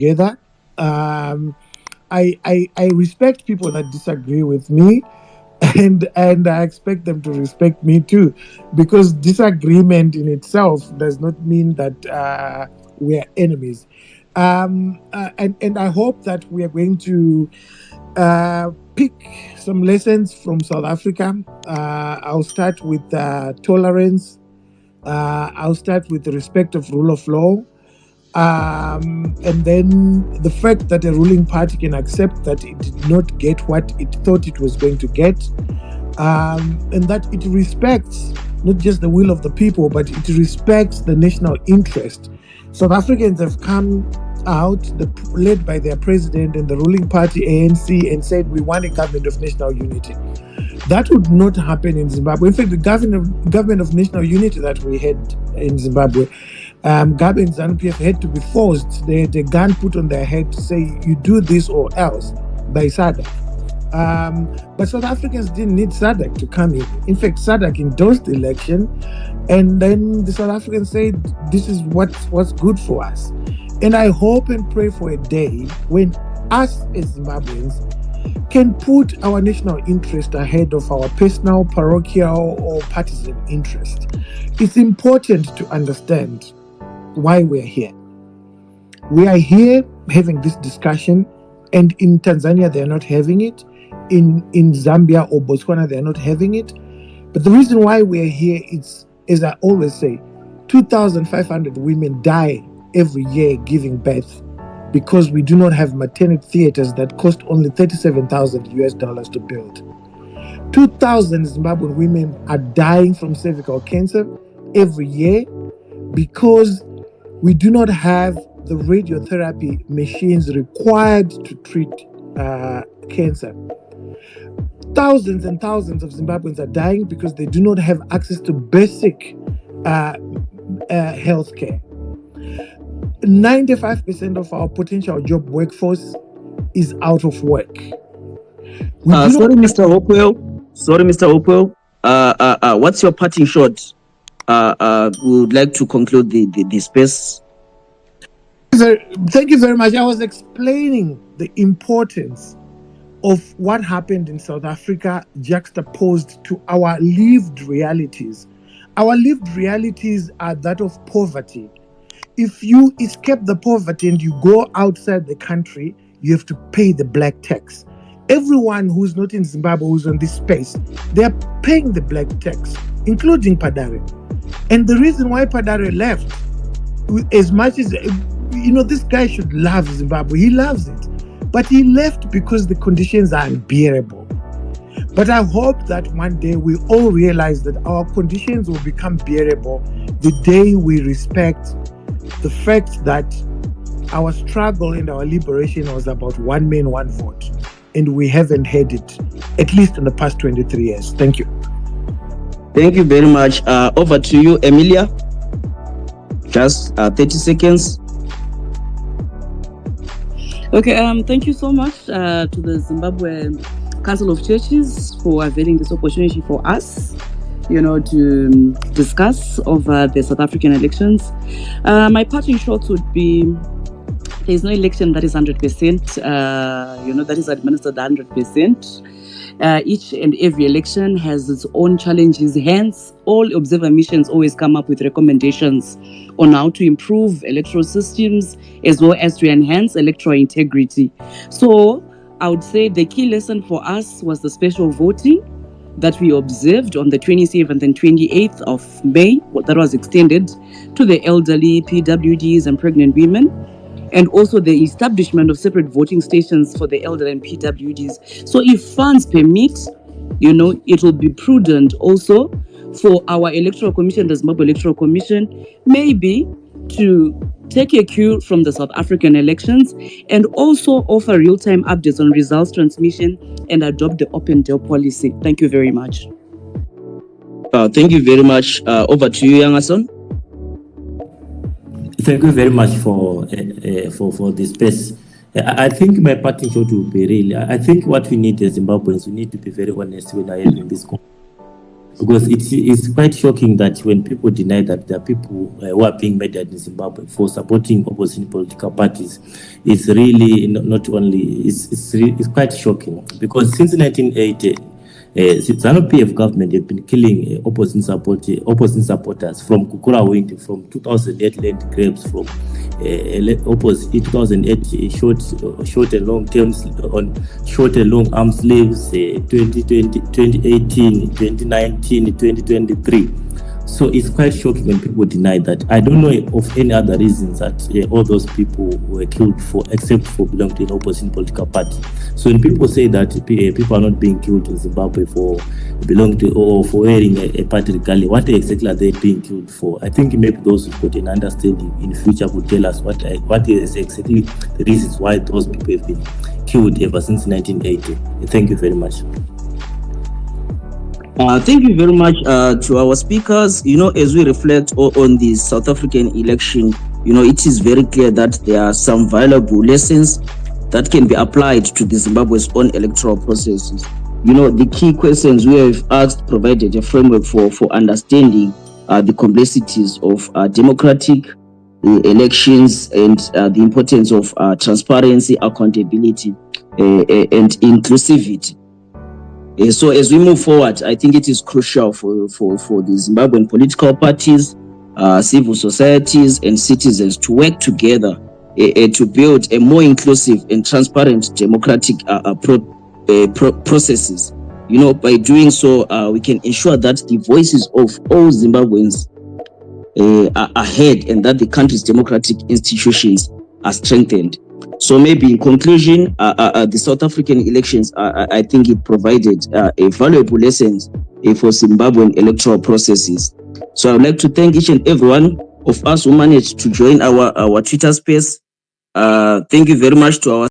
together. I respect people that disagree with me, and I expect them to respect me too, because disagreement in itself does not mean that we are enemies. And I hope that we are going to pick some lessons from South Africa. I'll start with tolerance. I'll start with the respect of rule of law. And then the fact that a ruling party can accept that it did not get what it thought it was going to get, and that it respects not just the will of the people, but it respects the national interest. South Africans have come out, led by their president and the ruling party ANC, and said we want a government of national unity. That would not happen in Zimbabwe. In fact, the government of national unity that we had in Zimbabwe, Gabi and ZANU-PF had to be forced. They had a gun put on their head to say, you do this or else, by SADC. But South Africans didn't need SADC to come in. In fact, SADC endorsed the election, and then the South Africans said, this is what's good for us. And I hope and pray for a day when us as Zimbabweans can put our national interest ahead of our personal, parochial, or partisan interest. It's important to understand why we're here. We are here having this discussion, and in Tanzania, they're not having it. In Zambia or Botswana, they're not having it. But the reason why we're here is, as I always say, 2,500 women die every year giving birth because we do not have maternity theaters that cost only $37,000 to build. 2,000 Zimbabwean women are dying from cervical cancer every year because we do not have the radiotherapy machines required to treat cancer. Thousands and thousands of Zimbabweans are dying because they do not have access to basic health care. 95% of our potential job workforce is out of work. Sorry, Mr. Hopewell. What's your parting shot? We would like to conclude the space. Thank you very much. I was explaining the importance of what happened in South Africa juxtaposed to our lived realities. Our lived realities are that of poverty. If you escape the poverty and you go outside the country, you have to pay the black tax. Everyone who's not in Zimbabwe, who's on this space, they're paying the black tax, including Padare. And the reason why Padare left, as much as, this guy should love Zimbabwe, he loves it. But he left because the conditions are unbearable. But I hope that one day we all realize that our conditions will become bearable the day we respect the fact that our struggle and our liberation was about one man, one vote. And we haven't had it, at least in the past 23 years. Thank you. Thank you very much. Over to you, Emilia. Just 30 seconds. Okay, thank you so much to the Zimbabwe Council of Churches for availing this opportunity for us, to discuss over the South African elections. My parting shots would be, there is no election that is 100%, that is administered 100%. Each and every election has its own challenges. Hence, all observer missions always come up with recommendations on how to improve electoral systems as well as to enhance electoral integrity. So I would say the key lesson for us was the special voting that we observed on the 27th and 28th of May, that was extended to the elderly, PWDs and pregnant women, and also the establishment of separate voting stations for the elderly and PWDs. So if funds permit, it will be prudent also for our Electoral Commission, the Zimbabwe Electoral Commission, maybe to take a cue from the South African elections and also offer real-time updates on results transmission and adopt the open door policy. Thank you very much. Thank you very much. Over to you, Yangason. Thank you very much for this space. I think my parting shot will be really. I think what we need as Zimbabweans, we need to be very honest when I having this conversation. Because it's quite shocking that when people deny that there are people who are being murdered in Zimbabwe for supporting opposition political parties, it's really not only, it's quite shocking. Because since 1980, ZANU-PF government have been killing opposition supporters from Kukura Wind, from 2008 land grabs, from opposite 2008 short and long terms on short and long arm slaves, 2020, 2018, 2019, 2023. So it's quite shocking when people deny that. I don't know of any other reasons that all those people were killed for, except for belonging to an opposition political party. So when people say that people are not being killed in Zimbabwe for belonging to or for wearing a party regalia, what exactly are they being killed for? I think maybe those who've got an understanding in future would tell us what is exactly the reasons why those people have been killed ever since 1980. Thank you very much. Thank you very much to our speakers. As we reflect on the South African election, it is very clear that there are some valuable lessons that can be applied to the Zimbabwe's own electoral processes. The key questions we have asked provided a framework for understanding the complexities of democratic elections and the importance of transparency, accountability, and inclusivity. So as we move forward, I think it is crucial for the Zimbabwean political parties, civil societies, and citizens to work together to build a more inclusive and transparent democratic processes. By doing so, we can ensure that the voices of all Zimbabweans are heard and that the country's democratic institutions are strengthened. So maybe in conclusion, the South African elections, I think it provided a valuable lessons for Zimbabwean electoral processes. So I would like to thank each and every one of us who managed to join our Twitter space. Thank you very much to our